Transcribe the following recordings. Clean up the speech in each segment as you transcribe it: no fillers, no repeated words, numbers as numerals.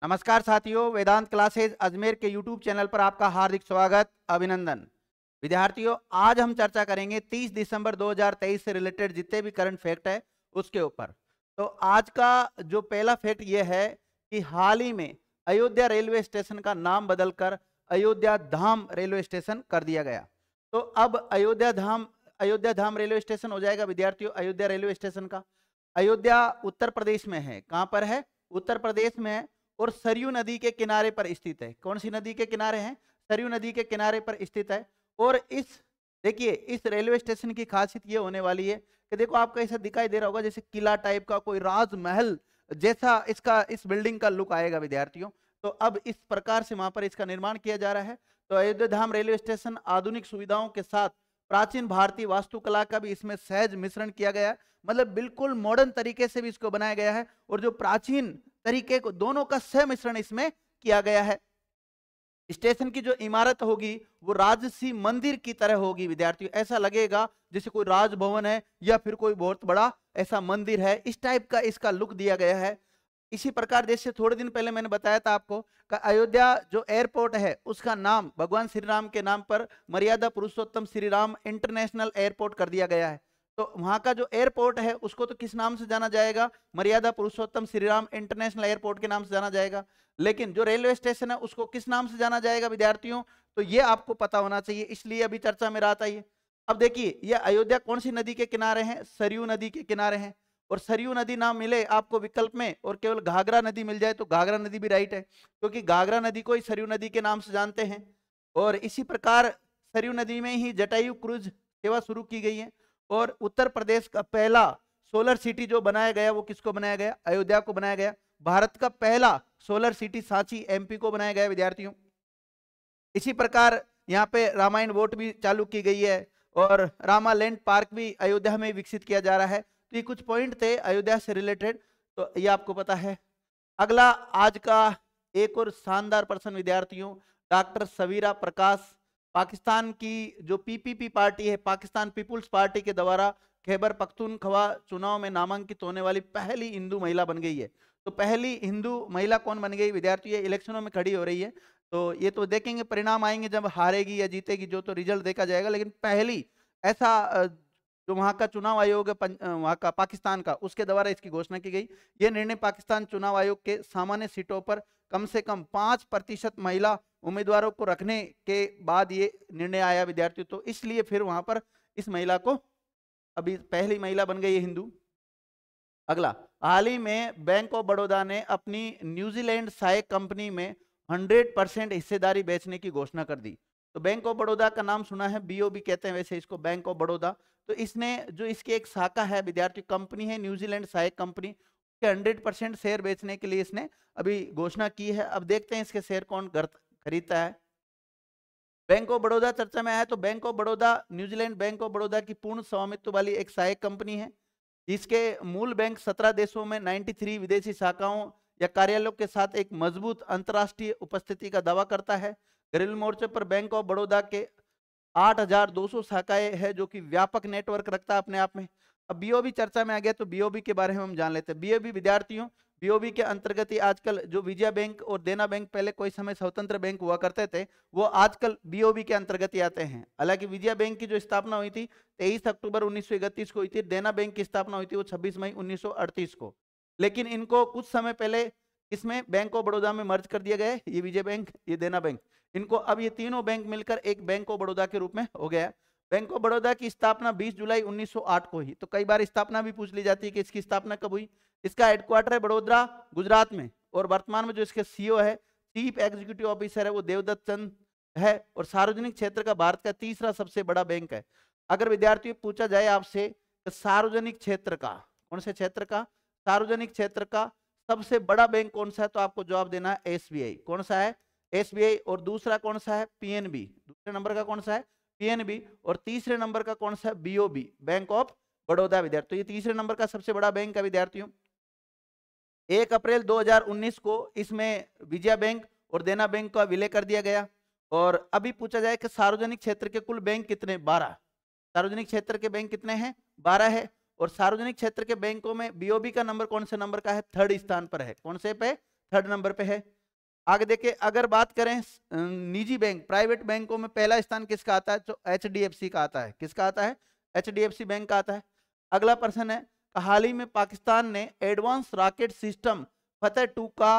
नमस्कार साथियों, वेदांत क्लासेज अजमेर के यूट्यूब चैनल पर आपका हार्दिक स्वागत, अभिनंदन। विद्यार्थियों, आज हम चर्चा करेंगे 30 दिसंबर 2023 से रिलेटेड जितने भी करंट फैक्ट है उसके ऊपर। तो आज का जो पहला फैक्ट ये है कि हाल ही में अयोध्या रेलवे स्टेशन का नाम बदलकर अयोध्या धाम रेलवे स्टेशन कर दिया गया। तो अब अयोध्या धाम रेलवे स्टेशन हो जाएगा विद्यार्थियों। अयोध्या रेलवे स्टेशन का अयोध्या उत्तर प्रदेश में है। कहां पर है? उत्तर प्रदेश में है और सरयू नदी के किनारे पर स्थित है। कौन सी नदी के किनारे है? सरयू नदी के किनारे पर स्थित है। और देखिए, इस रेलवे स्टेशन की खासियत ये होने वाली है कि देखो, आपको ऐसा दिखाई दे रहा होगा जैसे किला टाइप का, कोई राजमहल जैसा इस बिल्डिंग का लुक आएगा विद्यार्थियों। तो अब इस प्रकार से वहां पर इसका निर्माण किया जा रहा है। तो अयोध्या धाम रेलवे स्टेशन आधुनिक सुविधाओं के साथ प्राचीन भारतीय वास्तुकला का भी इसमें सहज मिश्रण किया गया है। मतलब बिल्कुल मॉडर्न तरीके से भी इसको बनाया गया है और जो प्राचीन तरीके को दोनों का सहमिश्रण इसमें किया गया है। स्टेशन की जो इमारत होगी वो राजसी मंदिर की तरह होगी विद्यार्थियों। ऐसा लगेगा जैसे कोई राजभवन है या फिर कोई बहुत बड़ा ऐसा मंदिर है। इस टाइप का इसका लुक दिया गया है। इसी प्रकार जैसे थोड़े दिन पहले मैंने बताया था आपको कि अयोध्या जो एयरपोर्ट है उसका नाम भगवान श्री राम के नाम पर मर्यादा पुरुषोत्तम श्री राम इंटरनेशनल एयरपोर्ट कर दिया गया है। तो वहां का जो एयरपोर्ट है उसको तो किस नाम से जाना जाएगा? मर्यादा पुरुषोत्तम श्री राम इंटरनेशनल एयरपोर्ट के नाम से जाना जाएगा। लेकिन जो रेलवे स्टेशन है उसको किस नाम से जाना जाएगा विद्यार्थियों? तो ये आपको पता होना चाहिए, इसलिए अभी चर्चा में रहा था ये। अब देखिए, ये अयोध्या कौन सी नदी के किनारे है? सरयू नदी के किनारे है। और सरयू नदी ना मिले आपको विकल्प में और केवल घाघरा नदी मिल जाए तो घाघरा नदी भी राइट है, क्योंकि घाघरा नदी को ही सरयू नदी के नाम से जानते हैं। और इसी प्रकार सरयू नदी में ही जटायु क्रूज सेवा शुरू की गई है। और उत्तर प्रदेश का पहला सोलर सिटी जो बनाया गया वो किसको बनाया गया? अयोध्या को बनाया गया। भारत का पहला सोलर सिटी सांची एमपी को बनाया गया विद्यार्थियों। इसी प्रकार यहाँ पे रामायण वोट भी चालू की गई है और रामा लैंड पार्क भी अयोध्या में विकसित किया जा रहा है। तो ये कुछ पॉइंट थे अयोध्या से रिलेटेड, तो ये आपको पता है। अगला आज का एक और शानदार पर्सन विद्यार्थियों, डॉक्टर सवीरा प्रकाश। पाकिस्तान की जो पीपीपी पार्टी है, पाकिस्तान पीपुल्स पार्टी के द्वारा खैबर पख्तूनख्वा चुनाव में नामांकित होने वाली पहली हिंदू महिला बन गई है। तो पहली हिंदू महिला कौन बन गई विद्यार्थियों? ये इलेक्शनों में खड़ी हो रही है। तो ये तो देखेंगे, परिणाम आएंगे जब हारेगी या जीतेगी जो, तो रिजल्ट देखा जाएगा। लेकिन पहली ऐसा जो वहां का चुनाव आयोग है वहां का पाकिस्तान का, उसके द्वारा इसकी घोषणा की गई। यह निर्णय पाकिस्तान चुनाव आयोग के सामान्य सीटों पर कम से कम 5% महिला उम्मीदवारों को रखने के बाद ये निर्णय आया विद्यार्थियों। तो इसलिए फिर वहां पर इस महिला को अभी पहली महिला बन गई है हिंदू। अगला, हाल ही में बैंक ऑफ बड़ौदा ने अपनी न्यूजीलैंड सहायक कंपनी में 100% हिस्सेदारी बेचने की घोषणा कर दी। तो बैंक ऑफ बड़ौदा का नाम सुना है, बीओबी कहते हैं वैसे इसको, बैंक ऑफ बड़ौदा। तो इसने जो इसकी एक शाखा है विद्यार्थी, कंपनी है न्यूजीलैंड सहायक कंपनी, के 100% शेयर बेचने के लिए इसने अभी घोषणा की है। अब देखते हैं इसके शेयर कौन खरीदता है। बैंक ऑफ बड़ौदा चर्चा में आया तो bank of Baroda New Zealand bank of Baroda की पूर्ण स्वामित्व वाली एक सहायक कंपनी है। इसके मूल बैंक 17 देशों में 93 विदेशी शाखाओं या कार्यालयों के साथ एक मजबूत अंतर्राष्ट्रीय उपस्थिति का दावा करता है। घरेलू मोर्चे पर बैंक ऑफ बड़ौदा के 8,200 शाखाएं है, जो कि व्यापक नेटवर्क रखता है अपने आप में। अब बीओबी चर्चा में आ गया तो बीओबी के बारे में हम जान लेते हैं। बीओबी विद्यार्थियों, बीओबी के अंतर्गत ही आजकल जो विजया बैंक और देना बैंक पहले कोई समय स्वतंत्र बैंक हुआ करते थे, वो आजकल बीओबी के अंतर्गत ही आते हैं। हालांकि विजया बैंक की जो स्थापना हुई थी 23 अक्टूबर 1931 को हुई थी। देना बैंक की स्थापना हुई थी वो 26 मई 1938 को। लेकिन इनको कुछ समय पहले इसमें बैंक ऑफ बड़ौदा में मर्ज कर दिया गया है। ये विजय बैंक, ये देना बैंक, इनको अब ये तीनों बैंक मिलकर एक बैंक ऑफ बड़ौदा के रूप में हो गया। बैंक ऑफ बड़ौदा की स्थापना 20 जुलाई 1908 को हुई। तो कई बार स्थापना भी पूछ ली जाती है कि इसकी स्थापना कब हुई। इसका हेडक्वार्टर है बड़ोदरा गुजरात में और वर्तमान में जो इसके सीईओ है, चीफ एग्जीक्यूटिव ऑफिसर है, वो देवदत्त चंद है। और सार्वजनिक क्षेत्र का भारत का तीसरा सबसे बड़ा बैंक है। अगर विद्यार्थियों पूछा जाए आपसे तो सार्वजनिक क्षेत्र का, कौन से क्षेत्र का? सार्वजनिक क्षेत्र का सबसे बड़ा बैंक कौन सा है, तो आपको जवाब देना है एसबीआई। कौन सा है? एसबीआई। और दूसरा कौन सा है? पीएनबी। दूसरे नंबर का कौन सा है? पीएनबी। और तीसरे नंबर का कौन सा है? बीओबी, बैंक ऑफ बड़ौदा विद्यार्थी। ये तीसरे नंबर का सबसे बड़ा बैंक है विद्यार्थियों। 1 अप्रैल 2019 को इसमें विजया बैंक और देना बैंक का विलय कर दिया गया। और अभी पूछा जाए कि सार्वजनिक क्षेत्र के कुल बैंक कितने? 12। सार्वजनिक क्षेत्र के बैंक कितने हैं? 12 है। और सार्वजनिक क्षेत्र के बैंकों में बीओबी का नंबर कौन से नंबर का है? 3rd स्थान पर है। कौन से पे? 3rd नंबर पे है। आगे देखिए, अगर बात करें निजी बैंक, प्राइवेट बैंकों में पहला स्थान किसका आता है? तो HDFC का आता है। किसका आता है? HDFC बैंक का आता है। अगला प्रश्न है, हाल ही में पाकिस्तान ने एडवांस रॉकेट सिस्टम फतेह 2 का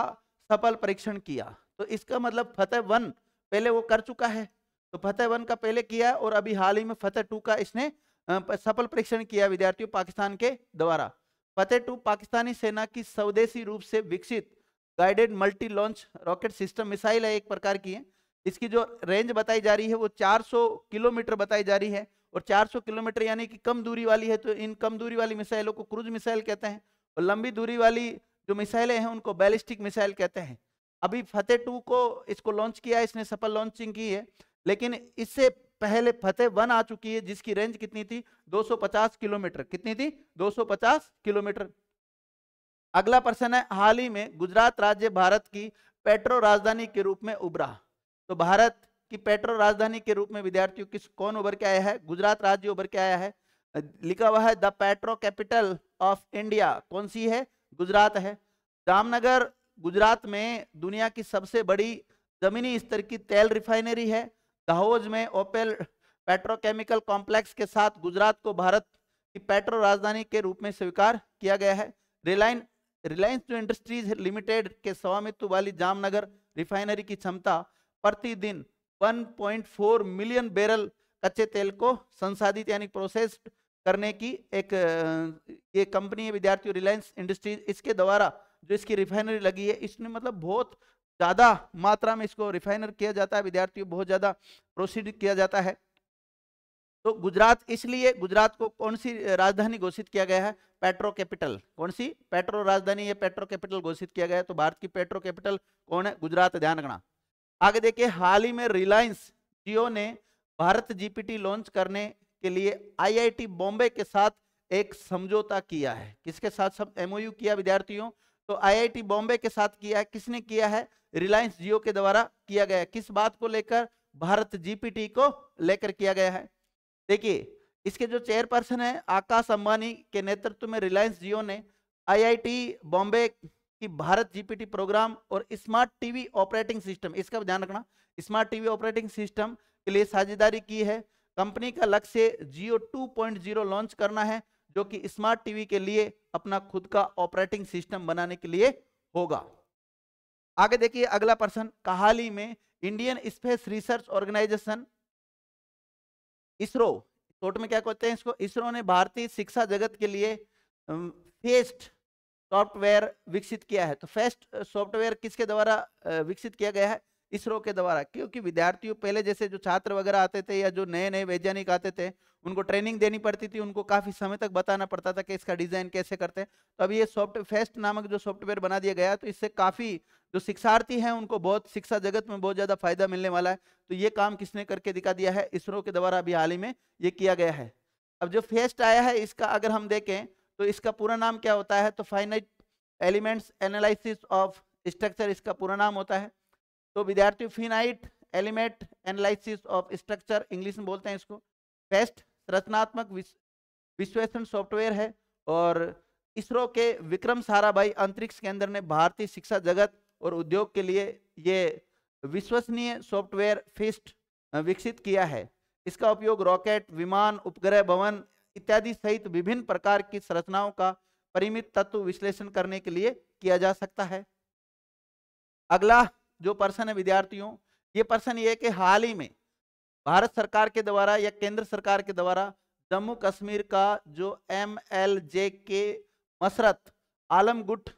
सफल परीक्षण किया। तो इसका मतलब फतेह 1 पहले वो कर चुका है, तो फतेह 1 का पहले किया और अभी हाल ही में फतेह 2 का इसने सफल परीक्षण किया विद्यार्थियों पाकिस्तान के द्वारा। फतेह 2 पाकिस्तानी सेना की स्वदेशी रूप से विकसित guided multi launch rocket system missile है, एक प्रकार की है। इसकी जो रेंज बताई जा रही है वो 400 किलोमीटर बताई जा रही है, और 400 किलोमीटर यानी कि कम दूरी वाली है, तो इन कम दूरी वाली मिसाइलों को क्रूज मिसाइल कहते हैं, और लंबी दूरी वाली जो मिसाइलें हैं उनको बैलिस्टिक मिसाइल कहते हैं। अभी फतेह 2 को इसको लॉन्च किया है, इसने सफल लॉन्चिंग की है, लेकिन इससे पहले फतेह 1 आ चुकी है जिसकी रेंज कितनी थी? 250 किलोमीटर। कितनी थी? 250 किलोमीटर। अगला प्रश्न है, हाल ही में गुजरात राज्य भारत की पेट्रो राजधानी के रूप में उभरा। तो भारत की पेट्रो राजधानी के रूप में विद्यार्थियों कौन उभर के आया है? गुजरात राज्य उभर के आया है। लिखा हुआ है the petro capital of India, कौन सी है? गुजरात है। जामनगर गुजरात में दुनिया की सबसे बड़ी जमीनी स्तर की तेल रिफाइनरी है। दाहोद में ओपेल पेट्रोकेमिकल कॉम्प्लेक्स के साथ गुजरात को भारत की पेट्रो राजधानी के रूप में स्वीकार किया गया है। रिलायंस जो इंडस्ट्रीज लिमिटेड के स्वामित्व वाली जामनगर रिफाइनरी की क्षमता प्रतिदिन 1.4 मिलियन बैरल कच्चे तेल को संसाधित यानी प्रोसेस करने की एक ये कंपनी है विद्यार्थियों, रिलायंस इंडस्ट्रीज। इसके द्वारा जो इसकी रिफाइनरी लगी है, इसमें मतलब बहुत ज्यादा मात्रा में इसको रिफाइनर किया जाता है विद्यार्थियों, बहुत ज्यादा प्रोसीड किया जाता है। तो गुजरात, इसलिए गुजरात को कौन सी राजधानी घोषित किया गया है? Petro capital. कौन सी? पेट्रो राजधानी, ये पेट्रो कैपिटल घोषित किया गया है। तो भारत की पेट्रो कैपिटल कौन है? गुजरात, ध्यान रखना। आगे देखिए, हाल ही में रिलायंस जियो ने भारत जीपीटी लॉन्च करने के लिए IIT बॉम्बे के साथ एक समझौता किया है। किसके साथ सब MOU किया विद्यार्थियों? तो IIT बॉम्बे के साथ किया है। किसने किया है? रिलायंस जियो के द्वारा किया गया है। किस बात को लेकर? भारत जीपीटी को लेकर किया गया है। देखिए, इसके जो चेयरपर्सन है आकाश अंबानी के नेतृत्व में रिलायंस जियो ने IIT बॉम्बे की भारत जीपीटी प्रोग्राम और स्मार्ट टीवी ऑपरेटिंग सिस्टम, इसका ध्यान रखना, स्मार्ट टीवी ऑपरेटिंग सिस्टम के लिए साझेदारी की है। कंपनी का लक्ष्य जियो 2.0 लॉन्च करना है, जो कि स्मार्ट टीवी के लिए अपना खुद का ऑपरेटिंग सिस्टम बनाने के लिए होगा। आगे देखिए, अगला प्रश्न, हाल ही में Indian space research organisation ISRO, short में क्या कहते हैं इसको, इसरो ने भारतीय शिक्षा जगत के लिए फेस्ट सॉफ्टवेयर विकसित किया है। तो फेस्ट सॉफ्टवेयर किसके द्वारा विकसित किया गया है? इसरो के द्वारा। क्योंकि विद्यार्थियों पहले जैसे जो छात्र वगैरह आते थे या जो नए नए वैज्ञानिक आते थे, उनको ट्रेनिंग देनी पड़ती थी, उनको काफी समय तक बताना पड़ता था कि इसका डिजाइन कैसे करते हैं। तो अभी ये फेस्ट नामक जो सॉफ्टवेयर बना दिया गया, तो इससे काफी जो शिक्षार्थी हैं उनको बहुत शिक्षा जगत में बहुत ज्यादा फायदा मिलने वाला है। तो ये काम किसने करके दिखा दिया है? इसरो के द्वारा अभी हाल ही में ये किया गया है। अब जो फेस्ट आया है, इसका अगर हम देखें तो इसका पूरा नाम क्या होता है? तो finite elements analysis of structure इसका पूरा नाम होता है। तो विद्यार्थियों, finite element analysis of structure English में बोलते हैं इसको। फेस्ट रचनात्मक विश्लेषण सॉफ्टवेयर है, और इसरो के विक्रम साराभाई अंतरिक्ष केंद्र ने भारतीय शिक्षा जगत और उद्योग के लिए ये विश्वसनीय सॉफ्टवेयर फेस्ट विकसित किया है। इसका उपयोग रॉकेट, विमान, उपग्रह भवन इत्यादि सहित विभिन्न प्रकार की संरचनाओं का परिमित तत्व विश्लेषण करने के लिए किया जा सकता है। अगला जो प्रश्न है विद्यार्थियों, ये प्रश्न ये है कि हाल ही में भारत सरकार के द्वारा या केंद्र सरकार के द्वारा जम्मू कश्मीर का जो MLJK मसरत आलम गुट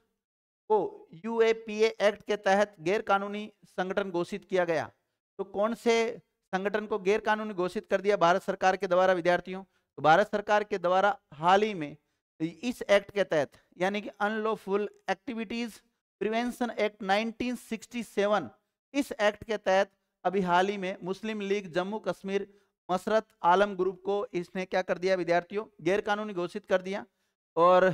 को UAPA एक्ट के तहत गैर कानूनी संगठन घोषित किया गया। तो कौन से संगठन को गैर कानूनी घोषित कर दिया भारत सरकार के द्वारा विद्यार्थियों? तो भारत सरकार के द्वारा हाल ही में इस एक्ट के तहत, यानी कि अनलॉफुल एक्टिविटीज प्रिवेंशन एक्ट 1967, इस एक्ट के तहत अभी हाल ही में मुस्लिम लीग जम्मू कश्मीर मसरत आलम ग्रुप को इसने क्या कर दिया विद्यार्थियों? गैर कानूनी घोषित कर दिया। और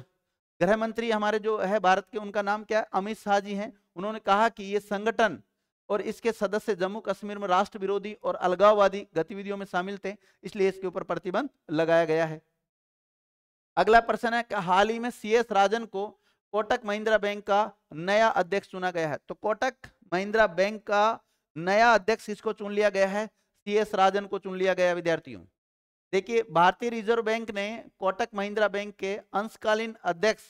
गृह मंत्री हमारे जो है भारत के, उनका नाम क्या है? अमित शाह जी हैं। उन्होंने कहा कि ये संगठन और इसके सदस्य जम्मू कश्मीर में राष्ट्र विरोधी और अलगाववादी गतिविधियों में शामिल थे, इसलिए इसके ऊपर प्रतिबंध लगाया गया है। अगला प्रश्न है कि हाल ही में CS राजन को कोटक महिंद्रा बैंक का नया अध्यक्ष चुना गया है। तो कोटक महिंद्रा बैंक का नया अध्यक्ष किसको चुन लिया गया है? CS राजन को चुन लिया गया विद्यार्थियों। देखिए, भारतीय रिजर्व बैंक ने कोटक महिंद्रा बैंक के अंशकालीन अध्यक्ष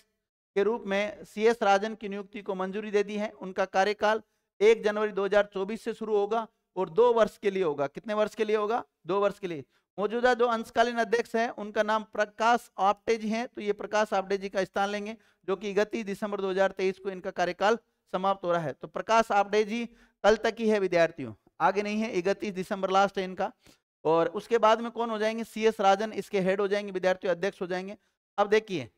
के रूप में CS राजन की नियुक्ति को मंजूरी दे दी है। उनका कार्यकाल 1 जनवरी 2024 से शुरू होगा और 2 वर्ष के लिए होगा। कितने वर्ष के लिए होगा? 2 वर्ष के लिए। मौजूदा जो अंशकालीन अध्यक्ष हैं उनका नाम प्रकाश आप्टे जी हैं। तो ये प्रकाश आप्टे जी का स्थान लेंगे, जो कि 31 दिसंबर 2023 को इनका कार्यकाल समाप्त हो रहा है। तो प्रकाश आप्टे जी कल तक ही है विद्यार्थियों, आगे नहीं है। 31 दिसंबर लास्ट है इनका। और उसके बाद में कौन हो जाएंगे? CS राजन इसके हेड हो जाएंगे विद्यार्थियों, अध्यक्ष हो जाएंगे। अब देखिए,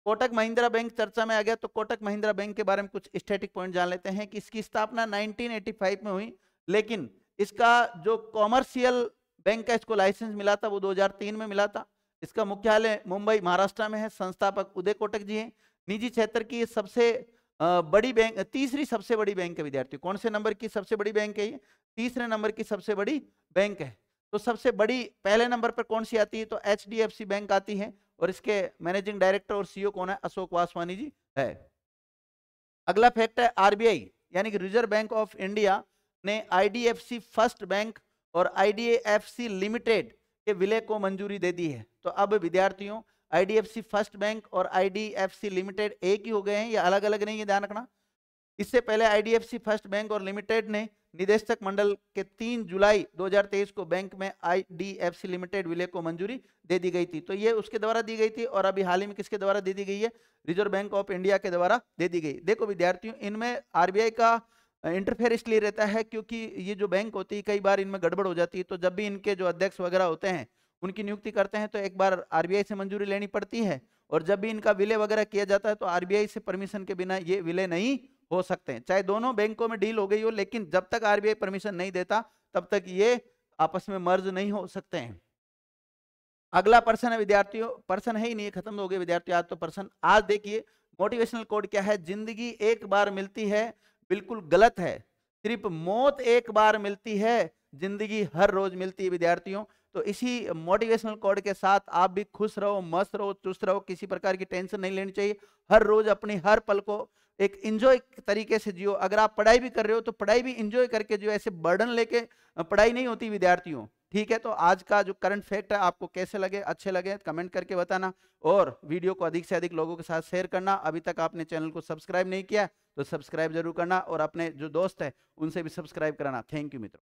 कोटक महिंद्रा बैंक चर्चा में आ गया, तो कोटक महिंद्रा बैंक के बारे में कुछ स्टैटिक पॉइंट जान लेते हैं कि इसकी स्थापना 1985 में हुई, लेकिन इसका जो कॉमर्शियल बैंक का इसको लाइसेंस मिला था वो 2003 में मिला था। इसका मुख्यालय मुंबई महाराष्ट्र में है। संस्थापक उदय कोटक जी हैं। निजी क्षेत्र की सबसे बड़ी बैंक, तीसरी सबसे बड़ी बैंक है विद्यार्थियों। कौन से नंबर की सबसे बड़ी बैंक है ये? तीसरे नंबर की सबसे बड़ी बैंक है। तो सबसे बड़ी पहले नंबर पर कौन सी आती है? तो HDFC बैंक आती है और इसके मैनेजिंग डायरेक्टर और CEO कौन है? अशोक वासवानी जी है। अगला फैक्ट है RBI यानी कि रिजर्व बैंक ऑफ इंडिया ने IDFC फर्स्ट बैंक और IDFC लिमिटेड के विलय को मंजूरी दे दी है। तो अब विद्यार्थियों, IDFC फर्स्ट बैंक और IDFC लिमिटेड एक ही हो गए हैं, या अलग अलग नहीं है, ध्यान रखना। इससे पहले IDFC फर्स्ट बैंक और लिमिटेड ने निदेशक मंडल के 3 जुलाई 2023 को बैंक में IDFC लिमिटेड विलय को मंजूरी दे दी गई थी। तो ये उसके द्वारा दी गई थी और अभी हाल ही में किसके द्वारा दे दी गई है? रिजर्व बैंक ऑफ इंडिया के द्वारा दे दी गई। देखो विद्यार्थियों, इनमें RBI का इंटरफेयर इसलिए रहता है क्योंकि ये जो बैंक होती है कई बार इनमें गड़बड़ हो जाती है। तो जब भी इनके जो अध्यक्ष वगैरह होते हैं उनकी नियुक्ति करते हैं तो एक बार RBI से मंजूरी लेनी पड़ती है, और जब भी इनका विलय वगैरह किया जाता है तो RBI से परमिशन के बिना ये विलय नहीं हो सकते हैं। चाहे दोनों बैंकों में डील हो गई हो, लेकिन जब तक RBI परमिशन नहीं देता तब तक ये आपस में मर्ज नहीं हो सकते हैं। अगला पर्सन है विद्यार्थियों, पर्सन है ही नहीं, खत्म हो गए विद्यार्थियों आज तो पर्सन। आज देखिए मोटिवेशनल कोड क्या है? जिंदगी एक बार मिलती है, बिल्कुल गलत है। सिर्फ मौत एक बार मिलती है, जिंदगी हर रोज मिलती है विद्यार्थियों। तो इसी मोटिवेशनल कोड के साथ आप भी खुश रहो, मस्त रहो, चुस्त रहो, किसी प्रकार की टेंशन नहीं लेनी चाहिए। हर रोज अपनी हर पल को एक इंजॉय तरीके से जियो। अगर आप पढ़ाई भी कर रहे हो तो पढ़ाई भी इंजॉय करके जियो, ऐसे बर्डन लेके पढ़ाई नहीं होती विद्यार्थियों, ठीक है। तो आज का जो करंट फैक्ट है आपको कैसे लगे, अच्छे लगे कमेंट करके बताना, और वीडियो को अधिक से अधिक लोगों के साथ शेयर करना। अभी तक आपने चैनल को सब्सक्राइब नहीं किया तो सब्सक्राइब जरूर करना, और अपने जो दोस्त है उनसे भी सब्सक्राइब कराना। थैंक यू मित्रों।